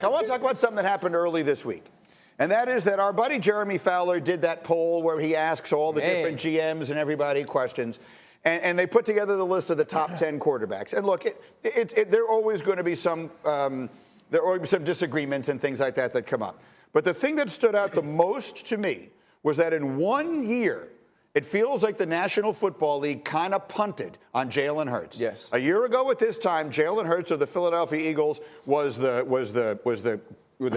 I want to talk about something that happened early this week. And that is that our buddy Jeremy Fowler did that poll where he asks all the different GMs and everybody questions. And they put together the list of the top 10 quarterbacks. And look, there are always going to be some disagreements and things like that come up. But the thing that stood out the most to me was that in 1 year, it feels like the National Football League kind of punted on Jalen Hurts. Yes. A year ago at this time, Jalen Hurts of the Philadelphia Eagles was the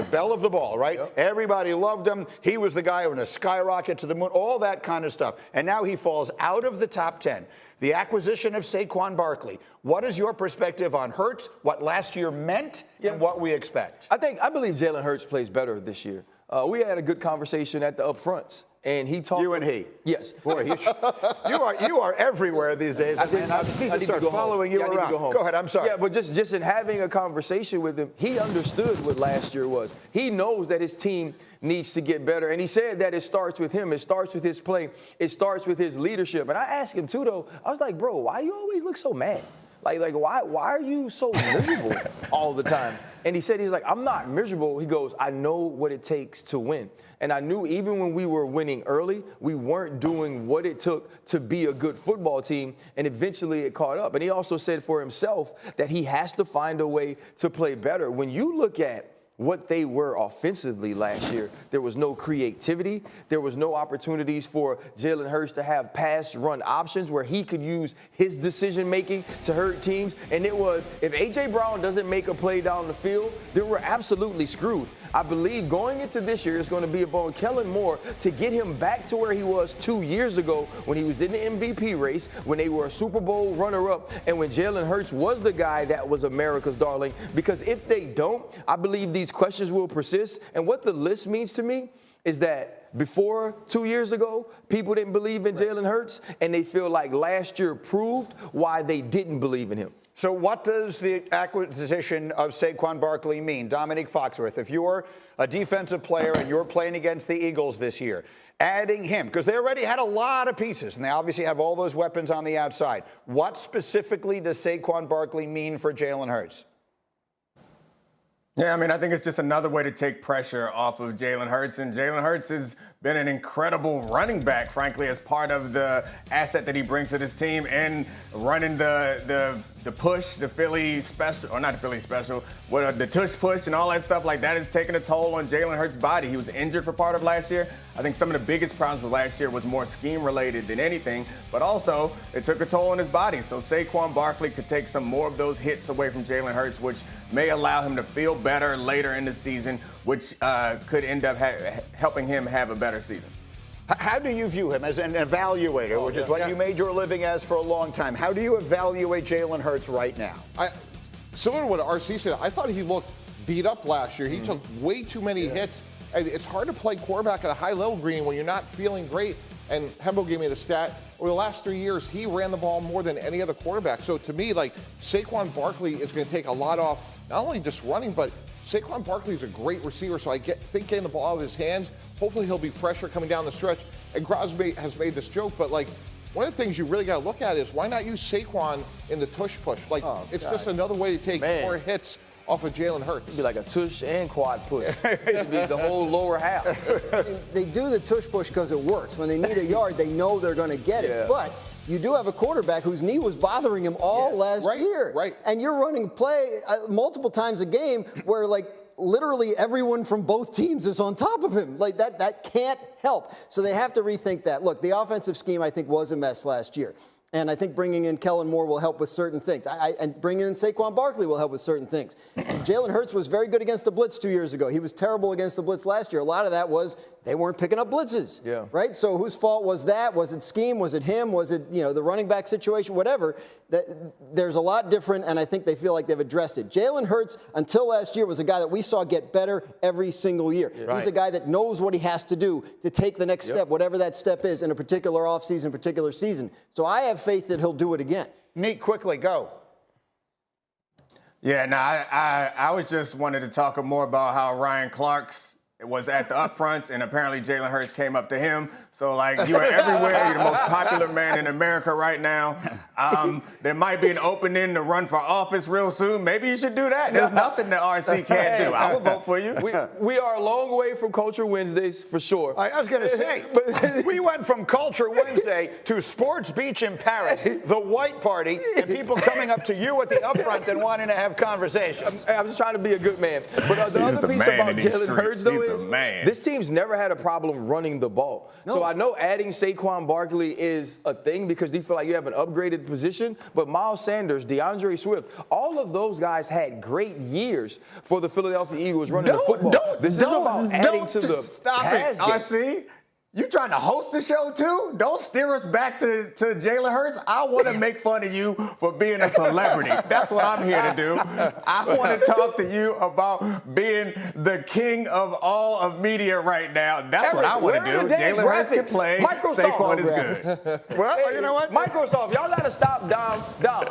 belle of the ball, right? Yep. Everybody loved him. He was the guy who was a skyrocket to the moon, all that kind of stuff. And now he falls out of the top 10. The acquisition of Saquon Barkley. What is your perspective on Hurts, what last year meant, and what we expect? I believe Jalen Hurts plays better this year. We had a good conversation at the upfronts. And he talked. You and he. Yes. Boy, you are everywhere these days. I just need to start following you around. Go ahead. I'm sorry. Yeah, but just in having a conversation with him, he understood what last year was. He knows that his team needs to get better, and he said that it starts with him. It starts with his play. It starts with his leadership. And I asked him too, though. I was like, bro, why you always look so mad? Like why are you so miserable all the time? And he's like, I'm not miserable. He goes, I know what it takes to win. And I knew even when we were winning early, we weren't doing what it took to be a good football team. And eventually it caught up. And he also said for himself that he has to find a way to play better. When you look at what they were offensively last year, there was no creativity. There was no opportunities for Jalen Hurts to have pass run options where he could use his decision making to hurt teams. And it was, if A.J. Brown doesn't make a play down the field, then we're absolutely screwed. I believe going into this year is going to be upon Kellen Moore to get him back to where he was 2 years ago when he was in the MVP race, when they were a Super Bowl runner-up, and when Jalen Hurts was the guy that was America's darling. Because if they don't, I believe these questions will persist. And what the list means to me is that before 2 years ago, people didn't believe in Jalen Hurts, and they feel like last year proved why they didn't believe in him. So what does the acquisition of Saquon Barkley mean? Dominique Foxworth, if you're a defensive player and you're playing against the Eagles this year, adding him, because they already had a lot of pieces, and they obviously have all those weapons on the outside. What specifically does Saquon Barkley mean for Jalen Hurts? Yeah, I mean, I think it's just another way to take pressure off of Jalen Hurts. And Jalen Hurts has been an incredible running back, frankly, as part of the asset that he brings to this team and running the push, the Philly special, or not the Philly special, the tush push and all that stuff like that is taking a toll on Jalen Hurts' body. He was injured for part of last year. I think some of the biggest problems with last year was more scheme related than anything, but also it took a toll on his body. So Saquon Barkley could take some more of those hits away from Jalen Hurts, which may allow him to feel better later in the season, which could end up helping him have a better season. How do you view him as an evaluator, which is what you made your living as for a long time? How do you evaluate Jalen Hurts right now? Similar to what RC said, I thought he looked beat up last year. He took way too many hits. And it's hard to play quarterback at a high level, Green, when you're not feeling great. And Hembo gave me the stat. Over the last 3 years, he ran the ball more than any other quarterback. So to me, like, Saquon Barkley is going to take a lot off, not only just running, but Saquon Barkley is a great receiver. So I think getting the ball out of his hands, hopefully he'll be fresher coming down the stretch. And Crosby has made this joke, but like, one of the things you really got to look at is why not use Saquon in the tush push? Like, it's just another way to take more hits off of Jalen Hurts. It'd be like a tush and quad push. It'd be the whole lower half. They do the tush push because it works. When they need a yard, they know they're going to get it. But you do have a quarterback whose knee was bothering him all last year. Right. And you're running play multiple times a game where, like, literally everyone from both teams is on top of him. Like, that can't help. So they have to rethink that. Look, the offensive scheme, I think, was a mess last year. And I think bringing in Kellen Moore will help with certain things. And bringing in Saquon Barkley will help with certain things. Jalen Hurts was very good against the blitz 2 years ago. He was terrible against the blitz last year. A lot of that was they weren't picking up blitzes, right? So whose fault was that? Was it scheme? Was it him? Was it, the running back situation? Whatever. There's a lot different, and I think they feel like they've addressed it. Jalen Hurts, until last year, was a guy that we saw get better every single year. He's a guy that knows what he has to do to take the next step, whatever that step is in a particular offseason, particular season. So I have faith that he'll do it again. Neat, quickly, go. Yeah, no, I was just wanted to talk more about how Ryan Clark's was at the upfronts, and apparently Jalen Hurts came up to him. So, like, you are everywhere. You're the most popular man in America right now. There might be an opening to run for office real soon. Maybe you should do that. There's nothing that RC can't do. I would vote for you. We are a long way from Culture Wednesdays, for sure. I was going to say, we went from Culture Wednesday to Sports Beach in Paris, the white party, and people coming up to you at the upfront and wanting to have conversations. I'm just trying to be a good man. But the other piece about Jalen Hurts, though, is this team's never had a problem running the ball. No. So I know adding Saquon Barkley is a thing because you feel like you have an upgraded position, but Miles Sanders, DeAndre Swift, all of those guys had great years for the Philadelphia Eagles running the football. This is about adding to the pass game. RC. You trying to host the show too? Don't steer us back to Jalen Hurts. I want to make fun of you for being a celebrity. That's what I'm here to do. I want to talk to you about being the king of all of media right now. That's what I want to do. Jalen Hurts can play. Saquon is good. Well, you know what? Microsoft, y'all got to stop, Dom.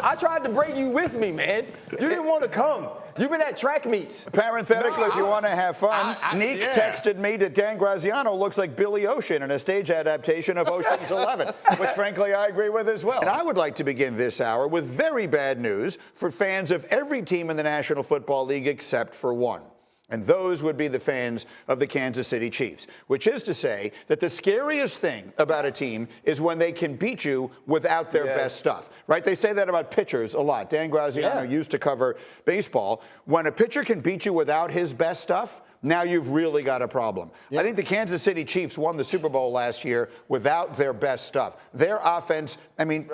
I tried to bring you with me, man. You didn't want to come. You've been at track meets. Parenthetically, if you want to have fun, Neek texted me that Dan Graziano looks like Billy Ocean in a stage adaptation of Ocean's 11, which frankly I agree with as well. And I would like to begin this hour with very bad news for fans of every team in the National Football League except for one. And those would be the fans of the Kansas City Chiefs, which is to say that the scariest thing about a team is when they can beat you without their best stuff, right? They say that about pitchers a lot. Dan Graziano used to cover baseball. When a pitcher can beat you without his best stuff, now you've really got a problem. I think the Kansas City Chiefs won the Super Bowl last year without their best stuff. Their offense, I mean,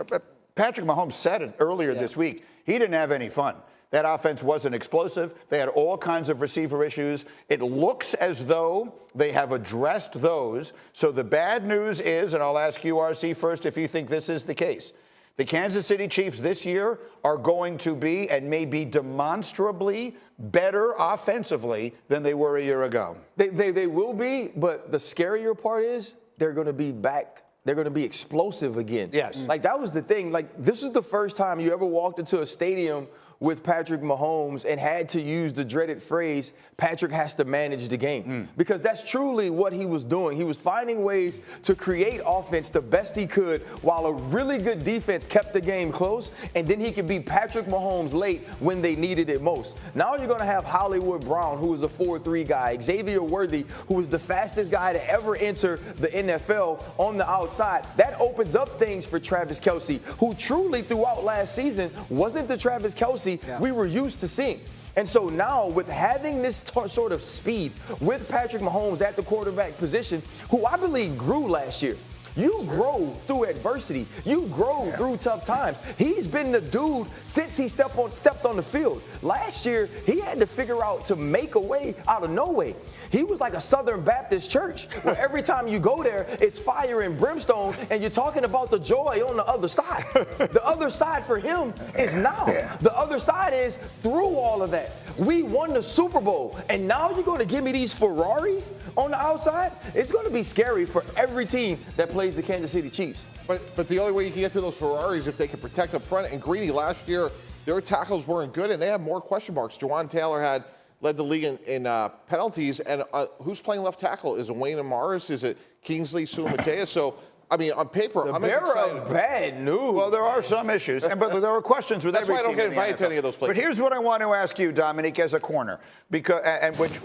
Patrick Mahomes said it earlier this week, he didn't have any fun. That offense wasn't explosive. They had all kinds of receiver issues. It looks as though they have addressed those. So the bad news is, and I'll ask you, RC, first, if you think this is the case. The Kansas City Chiefs this year are going to be and may be demonstrably better offensively than they were a year ago. They will be, but the scarier part is they're going to be back. They're going to be explosive again. Yes. Like, that was the thing. Like, this is the first time you ever walked into a stadium with Patrick Mahomes and had to use the dreaded phrase, Patrick has to manage the game. Because that's truly what he was doing. He was finding ways to create offense the best he could while a really good defense kept the game close, and then he could be Patrick Mahomes late when they needed it most. Now you're going to have Hollywood Brown, who is a 4-3 guy, Xavier Worthy, who is the fastest guy to ever enter the NFL on the outside. That opens up things for Travis Kelce, who truly throughout last season wasn't the Travis Kelce we were used to seeing. And so now with having this sort of speed with Patrick Mahomes at the quarterback position, who I believe grew last year. You grow through adversity. You grow through tough times. He's been the dude since he stepped on the field. Last year, he had to figure out to make a way out of no way. He was like a Southern Baptist church where every time you go there, it's fire and brimstone, and you're talking about the joy on the other side. The other side for him is now. The other side is through all of that. We won the Super Bowl, and now you're going to give me these Ferraris on the outside? It's going to be scary for every team that plays the Kansas City Chiefs. But the only way you can get to those Ferraris if they can protect up front. And Greedy, last year, their tackles weren't good, and they have more question marks. Jawan Taylor led the league in penalties. And who's playing left tackle? Is it Wayne Morris? Is it Kingsley Sumatea? So, I mean, on paper, I'm excited. Of bad news. Well, there are some issues, but there are questions with every team. That's why I don't get invited to any of those places. But here's what I want to ask you, Dominique, as a corner, because and which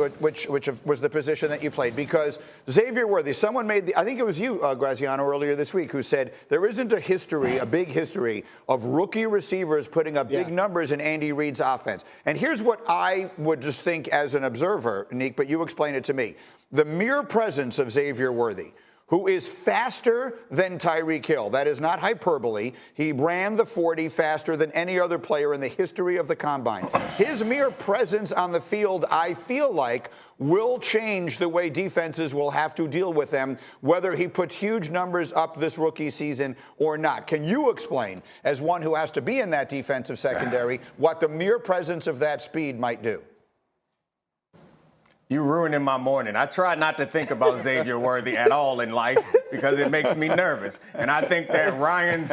was the position that you played. Because Xavier Worthy, someone made I think it was you, Graziano, earlier this week, who said there isn't a big history of rookie receivers putting up big numbers in Andy Reid's offense. And here's what I would just think as an observer, Nick, but you explain it to me. The mere presence of Xavier Worthy, who is faster than Tyreek Hill. That is not hyperbole. He ran the 40 faster than any other player in the history of the Combine. His mere presence on the field, I feel like, will change the way defenses will have to deal with them, whether he puts huge numbers up this rookie season or not. Can you explain, as one who has to be in that defensive secondary, what the mere presence of that speed might do? You ruining my morning. I try not to think about Xavier Worthy at all in life because it makes me nervous. And I think that Ryan's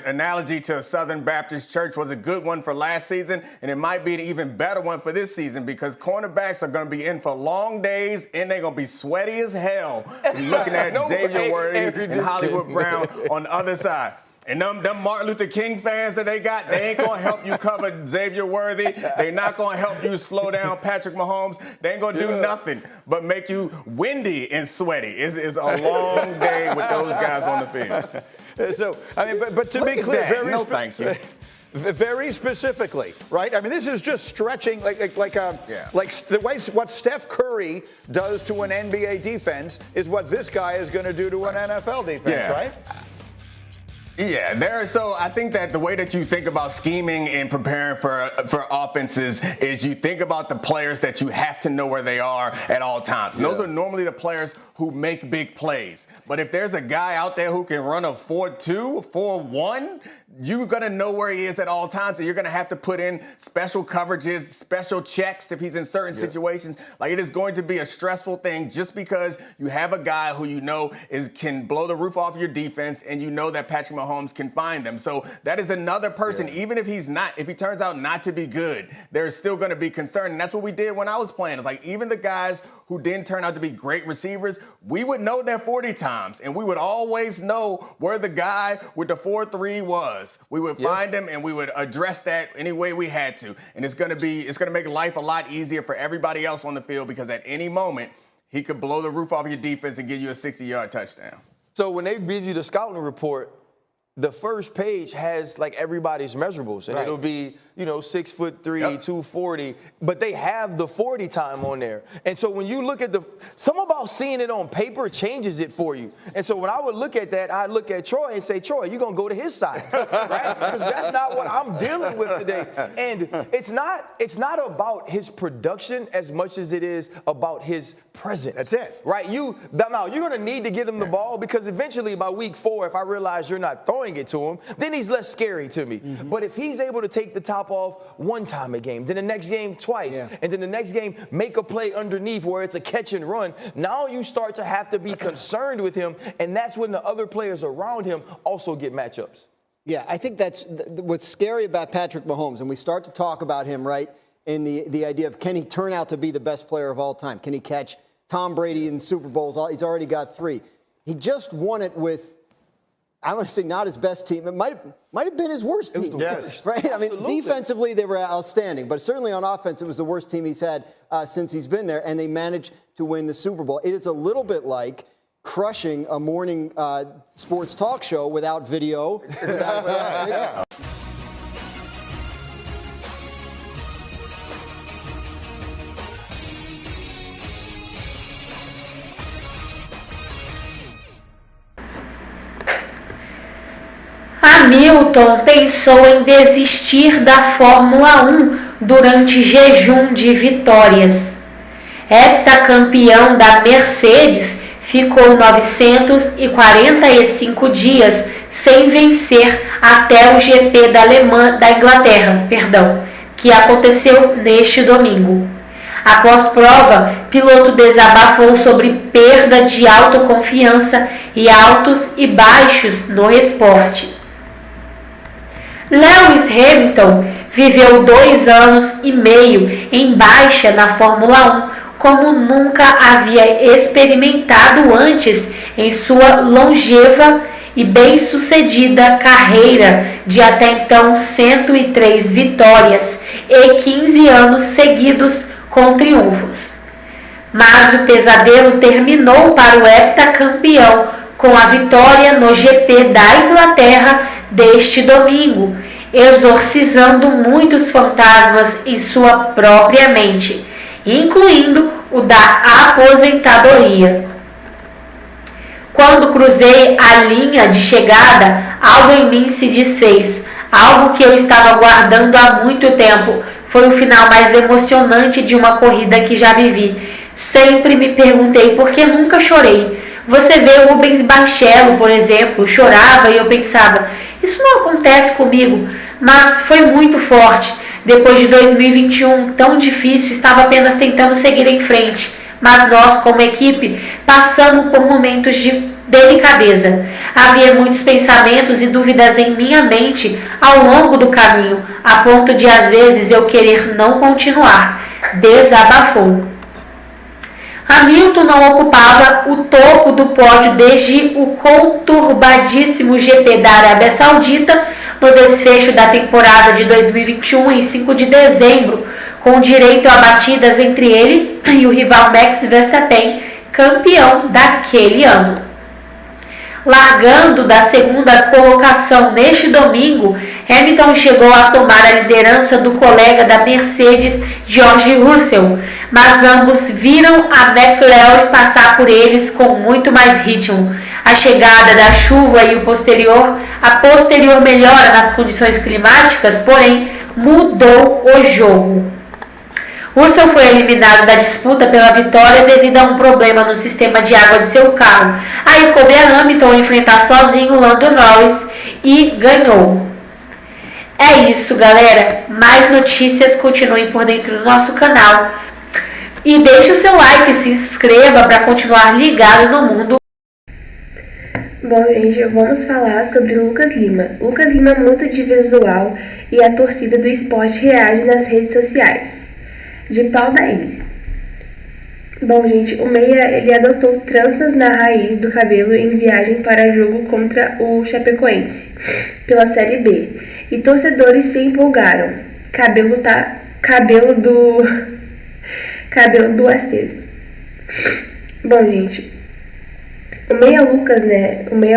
analogy to Southern Baptist Church was a good one for last season, and it might be an even better one for this season because cornerbacks are going to be in for long days, and they're going to be sweaty as hell looking at Xavier Worthy and Hollywood Brown on the other side. And them Martin Luther King fans that they got, they ain't going to help you cover Xavier Worthy. They're not going to help you slow down Patrick Mahomes. They ain't going to do nothing but make you windy and sweaty. It's a long day with those guys on the field. So, I mean, but to be clear, thank you. Very specifically, right? I mean, this is just stretching like the way what Steph Curry does to an NBA defense is what this guy is going to do to an NFL defense, right? Yeah, so I think that the way that you think about scheming and preparing for offenses is you think about the players that you have to know where they are at all times. And those are normally the players who make big plays. But if there's a guy out there who can run a 4-2, 4-1, you're going to know where he is at all times, and you're going to have to put in special coverages, special checks if he's in certain situations. Like, it is going to be a stressful thing just because you have a guy who you know can blow the roof off your defense, and you know that Patrick Mahomes can find them. So that is another person, even if he turns out not to be good, there's still going to be concern. And that's what we did when I was playing. It's like, even the guys who didn't turn out to be great receivers, we would know their 40 times, and we would always know where the guy with the 4-3 was. We would find him, and we would address that any way we had to. And it's going to make life a lot easier for everybody else on the field because at any moment, he could blow the roof off your defense and give you a 60-yard touchdown. So when they give you the scouting report, the first page has like everybody's measurables, and it'll be, 6'3", 240, but they have the 40 time on there. And so when you look at something about seeing it on paper changes it for you. And so when I would look at that, I'd look at Troy and say, Troy, you're going to go to his side, right? Because that's not what I'm dealing with today. And it's not about his production as much as it is about his presence. That's it. Right? Now, you're going to need to get him the ball because eventually by week 4, if I realize you're not throwing it to him, then he's less scary to me. Mm-hmm. But if he's able to take the top off one time a game, then the next game twice, and then the next game make a play underneath where it's a catch and run, now you start to have to be concerned with him, and that's when the other players around him also get matchups. Yeah, I think that's what's scary about Patrick Mahomes, and we start to talk about him, right, in the idea of can he turn out to be the best player of all time? Can he catch Tom Brady in Super Bowls? He's already got 3. He just won it with, I want to say not his best team. It might have been his worst team. Yes. Right? I mean, defensively, they were outstanding. But certainly on offense, it was the worst team he's had since he's been there. And they managed to win the Super Bowl. It is a little bit like crushing a morning sports talk show without video. Hamilton pensou em desistir da Fórmula 1 durante jejum de vitórias. Heptacampeão da Mercedes ficou 945 dias sem vencer até o GP da Inglaterra, que aconteceu neste domingo. Após prova, piloto desabafou sobre perda de autoconfiança e altos e baixos no esporte. Lewis Hamilton viveu 2 anos e meio em baixa na Fórmula 1, como nunca havia experimentado antes em sua longeva e bem-sucedida carreira de até então 103 vitórias e 15 anos seguidos com triunfos. Mas o pesadelo terminou para o heptacampeão com a vitória no GP da Inglaterra deste domingo, exorcizando muitos fantasmas em sua própria mente, incluindo o da aposentadoria. Quando cruzei a linha de chegada, algo em mim se desfez, algo que eu estava guardando há muito tempo. Foi o final mais emocionante de uma corrida que já vivi. Sempre me perguntei por que nunca chorei. Você vê o Rubens Barrichello, por exemplo, chorava e eu pensava, isso não acontece comigo, mas foi muito forte. Depois de 2021 tão difícil, estava apenas tentando seguir em frente, mas nós, como equipe, passamos por momentos de delicadeza. Havia muitos pensamentos e dúvidas em minha mente ao longo do caminho, a ponto de às vezes eu querer não continuar. Desabafou. Hamilton não ocupava o topo do pódio desde o conturbadíssimo GP da Arábia Saudita no desfecho da temporada de 2021 em 5 de dezembro, com direito a batidas entre ele e o rival Max Verstappen, campeão daquele ano. Largando da segunda colocação neste domingo, Hamilton chegou a tomar a liderança do colega da Mercedes, George Russell, mas ambos viram a McLaren passar por eles com muito mais ritmo. A chegada da chuva e a posterior melhora nas condições climáticas, porém, mudou o jogo. Russell foi eliminado da disputa pela vitória devido a um problema no sistema de água de seu carro. Aí coube a Hamilton enfrentar sozinho Lando Norris e ganhou. É isso, galera. Mais notícias, continuem por dentro do nosso canal. E deixe o seu like, se inscreva para continuar ligado no mundo. Bom, gente, vamos falar sobre Lucas Lima. Lucas Lima muda de visual e a torcida do esporte reage nas redes sociais. De pau da ilha. Bom, gente, o Meia, ele adotou tranças na raiz do cabelo em viagem para jogo contra o Chapecoense, pela Série B. E torcedores se empolgaram. Cabelo do aceso. Bom, gente, o Meia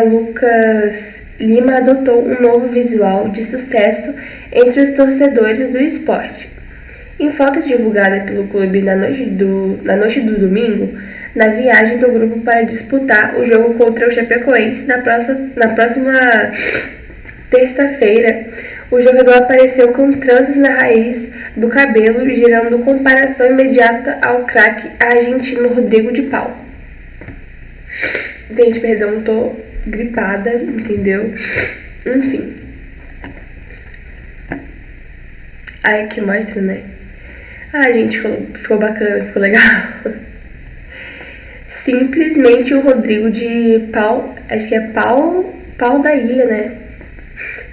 Lucas Lima adotou um novo visual de sucesso entre os torcedores do esporte. Em foto divulgada pelo clube na noite do domingo, na viagem do grupo para disputar o jogo contra o Chapecoense na próxima terça-feira, o jogador apareceu com tranças na raiz do cabelo, gerando comparação imediata ao craque argentino Rodrigo de Paul. Gente, perdão, tô gripada, entendeu? Enfim. Ai, que mostra, né? Ah, gente, ficou bacana, ficou legal. Simplesmente o Rodrigo de Paul, acho que é Paul da Ilha, né?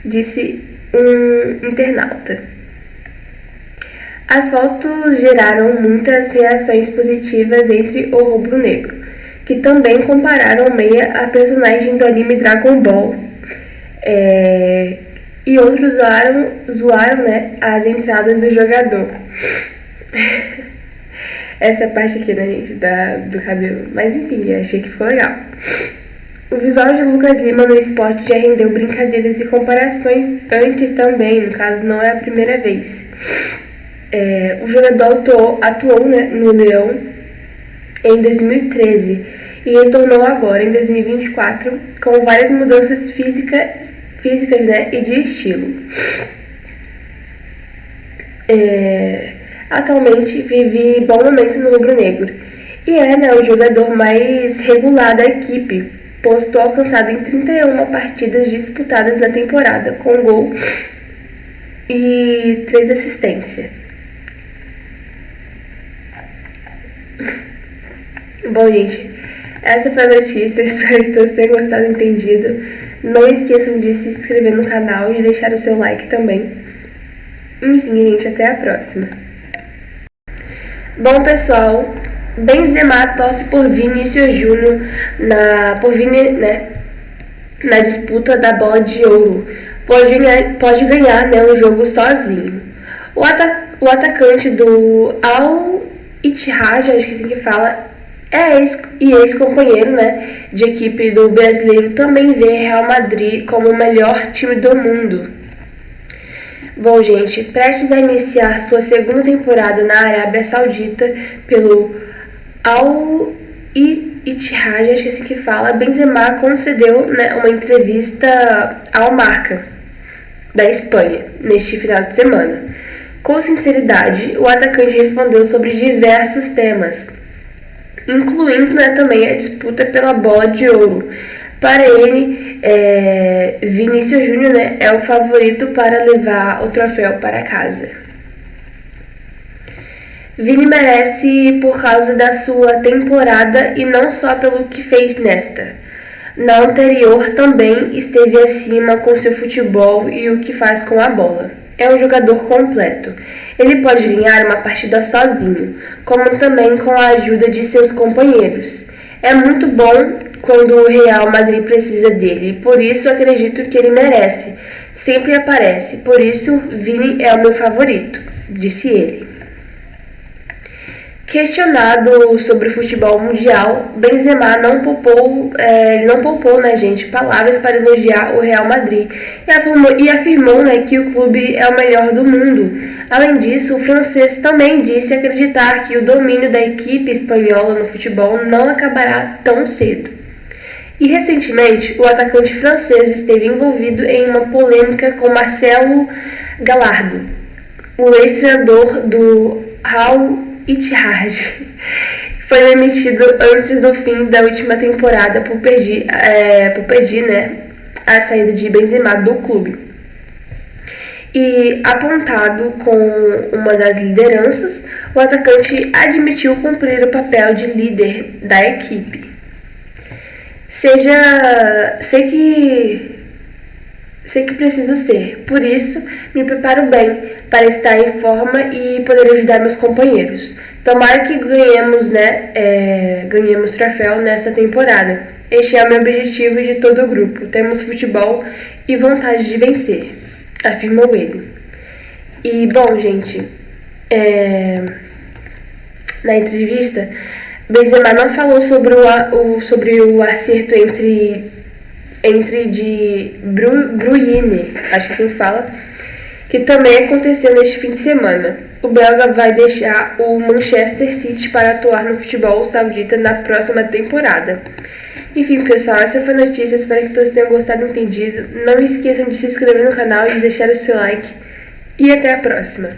Disse um internauta. As fotos geraram muitas reações positivas entre o rubro-negro, que também compararam o Meia a personagem do anime Dragon Ball. E outros zoaram, né, as entradas do jogador. Essa parte aqui, né, gente, do cabelo. Mas enfim, achei que ficou legal. O visual de Lucas Lima no esporte já rendeu brincadeiras e comparações antes também, no caso não é a primeira vez. O jogador atuou, né, no Leão em 2013 e retornou agora em 2024 com várias mudanças físicas, né, e de estilo. Atualmente vive bom momento no rubro-negro e né, o jogador mais regular da equipe, posto alcançado em 31 partidas disputadas na temporada, com gol e 3 assistências. Bom, gente, essa foi a notícia, espero que todos tenham gostado e entendido. Não esqueçam de se inscrever no canal e deixar o seu like também. Enfim, gente, até a próxima. Bom, pessoal, Benzema torce por Vinícius Júnior na disputa da bola de ouro. Pode ganhar, né, um jogo sozinho. O atacante do Al-Ittihad, acho que é assim que fala, ex-companheiro, né, de equipe do brasileiro, também vê Real Madrid como o melhor time do mundo. Bom, gente, prestes a iniciar sua segunda temporada na Arábia Saudita pelo Al-Ittihad, acho que é assim que fala, Benzema concedeu, né, uma entrevista ao Marca da Espanha neste final de semana. Com sinceridade, o atacante respondeu sobre diversos temas, incluindo, né, também a disputa pela bola de ouro. Para ele, Vinícius Júnior, né, é o favorito para levar o troféu para casa. Vini merece por causa da sua temporada e não só pelo que fez nesta. Na anterior também esteve acima com seu futebol e o que faz com a bola. É um jogador completo. Ele pode ganhar uma partida sozinho, como também com a ajuda de seus companheiros. É muito bom quando o Real Madrid precisa dele, e por isso acredito que ele merece. Sempre aparece, por isso Vini é o meu favorito, disse ele. Questionado sobre o futebol mundial, Benzema não poupou, né, gente, palavras para elogiar o Real Madrid e afirmou, né, que o clube é o melhor do mundo. Além disso, o francês também disse acreditar que o domínio da equipe espanhola no futebol não acabará tão cedo. E recentemente, o atacante francês esteve envolvido em uma polêmica com Marcelo Gallardo, o ex-treinador do Al Ittihad. Foi demitido antes do fim da última temporada por pedir, né, a saída de Benzema do clube. E apontado com uma das lideranças, o atacante admitiu cumprir o papel de líder da equipe. Sei que preciso ser, por isso me preparo bem para estar em forma e poder ajudar meus companheiros. Tomara que ganhemos troféu nesta temporada. Este é o meu objetivo e de todo o grupo. Temos futebol e vontade de vencer, afirmou ele. E bom, gente, na entrevista, Benzema não falou sobre o acerto entre de Bruyne, acho que assim fala, que também aconteceu neste fim de semana. O belga vai deixar o Manchester City para atuar no futebol saudita na próxima temporada. Enfim, pessoal, essa foi a notícia. Espero que todos tenham gostado e entendido. Não esqueçam de se inscrever no canal e de deixar o seu like. E até a próxima!